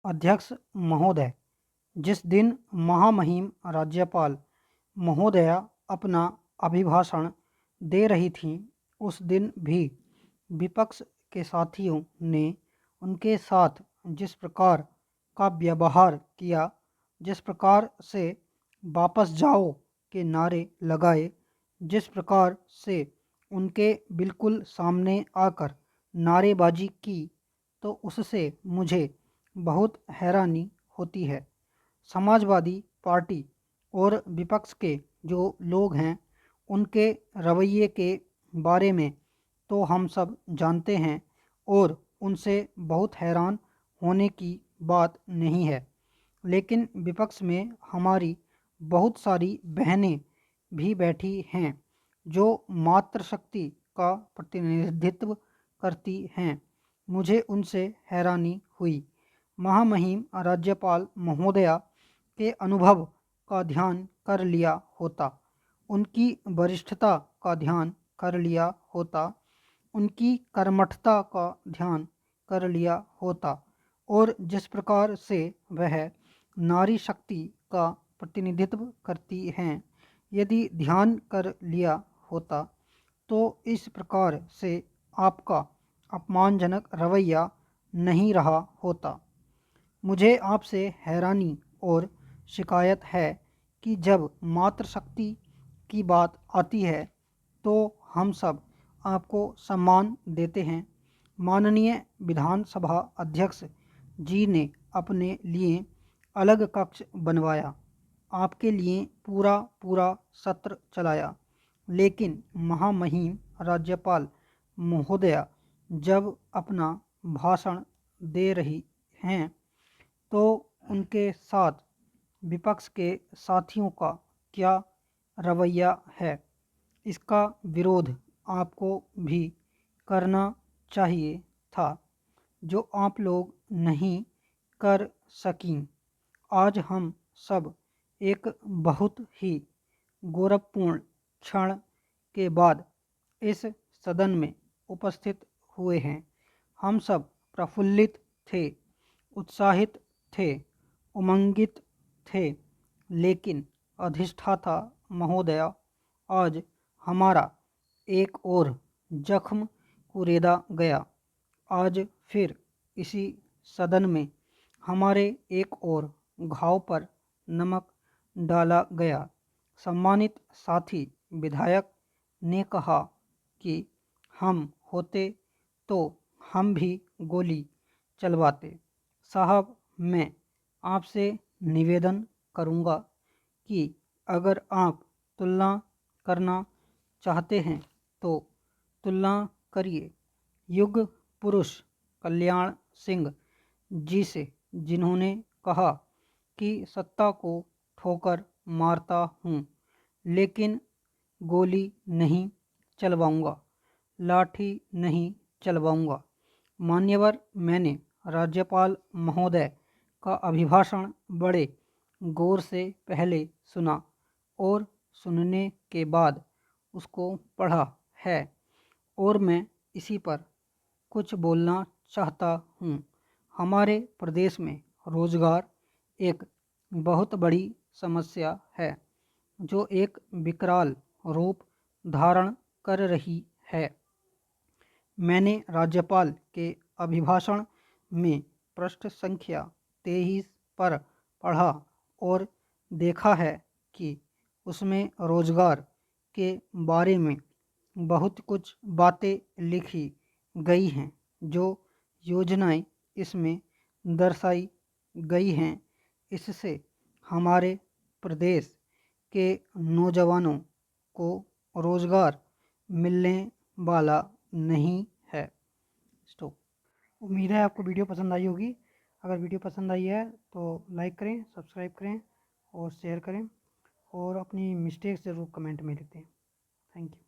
अध्यक्ष महोदय, जिस दिन महामहिम राज्यपाल महोदया अपना अभिभाषण दे रही थीं, उस दिन भी विपक्ष के साथियों ने उनके साथ जिस प्रकार का व्यवहार किया, जिस प्रकार से वापस जाओ के नारे लगाए, जिस प्रकार से उनके बिल्कुल सामने आकर नारेबाजी की, तो उससे मुझे बहुत हैरानी होती है। समाजवादी पार्टी और विपक्ष के जो लोग हैं, उनके रवैये के बारे में तो हम सब जानते हैं और उनसे बहुत हैरान होने की बात नहीं है। लेकिन विपक्ष में हमारी बहुत सारी बहनें भी बैठी हैं जो मातृशक्ति का प्रतिनिधित्व करती हैं। मुझे उनसे हैरानी हुई। महामहिम राज्यपाल महोदया के अनुभव का ध्यान कर लिया होता, उनकी वरिष्ठता का ध्यान कर लिया होता, उनकी कर्मठता का ध्यान कर लिया होता और जिस प्रकार से वह नारी शक्ति का प्रतिनिधित्व करती हैं, यदि ध्यान कर लिया होता, तो इस प्रकार से आपका अपमानजनक रवैया नहीं रहा होता। मुझे आपसे हैरानी और शिकायत है कि जब मातृशक्ति की बात आती है तो हम सब आपको सम्मान देते हैं। माननीय विधानसभा अध्यक्ष जी ने अपने लिए अलग कक्ष बनवाया, आपके लिए पूरा पूरा सत्र चलाया, लेकिन महामहिम राज्यपाल महोदया जब अपना भाषण दे रही हैं तो उनके साथ विपक्ष के साथियों का क्या रवैया है, इसका विरोध आपको भी करना चाहिए था, जो आप लोग नहीं कर सकीं। आज हम सब एक बहुत ही गौरवपूर्ण क्षण के बाद इस सदन में उपस्थित हुए हैं। हम सब प्रफुल्लित थे, उत्साहित थे, उमंगित थे, लेकिन अधिष्ठाता महोदया, आज हमारा एक और जख्म कुरेदा गया। आज फिर इसी सदन में हमारे एक और घाव पर नमक डाला गया। सम्मानित साथी विधायक ने कहा कि हम होते तो हम भी गोली चलवाते। साहब, मैं आपसे निवेदन करूंगा कि अगर आप तुलना करना चाहते हैं तो तुलना करिए युग पुरुष कल्याण सिंह जी से, जिन्होंने कहा कि सत्ता को ठोकर मारता हूँ लेकिन गोली नहीं चलवाऊंगा, लाठी नहीं चलवाऊंगा। मान्यवर, मैंने राज्यपाल महोदय का अभिभाषण बड़े गौर से पहले सुना और सुनने के बाद उसको पढ़ा है और मैं इसी पर कुछ बोलना चाहता हूँ। हमारे प्रदेश में रोजगार एक बहुत बड़ी समस्या है जो एक विकराल रूप धारण कर रही है। मैंने राज्यपाल के अभिभाषण में पृष्ठ संख्या 23 पर पढ़ा और देखा है कि उसमें रोजगार के बारे में बहुत कुछ बातें लिखी गई हैं, जो योजनाएं इसमें दर्शाई गई हैं। इससे हमारे प्रदेश के नौजवानों को रोजगार मिलने वाला नहीं है। स्टॉप। उम्मीद है आपको वीडियो पसंद आई होगी। अगर वीडियो पसंद आई है तो लाइक करें, सब्सक्राइब करें और शेयर करें और अपनी मिस्टेक्स ज़रूर कमेंट में लिख दें। Thank you.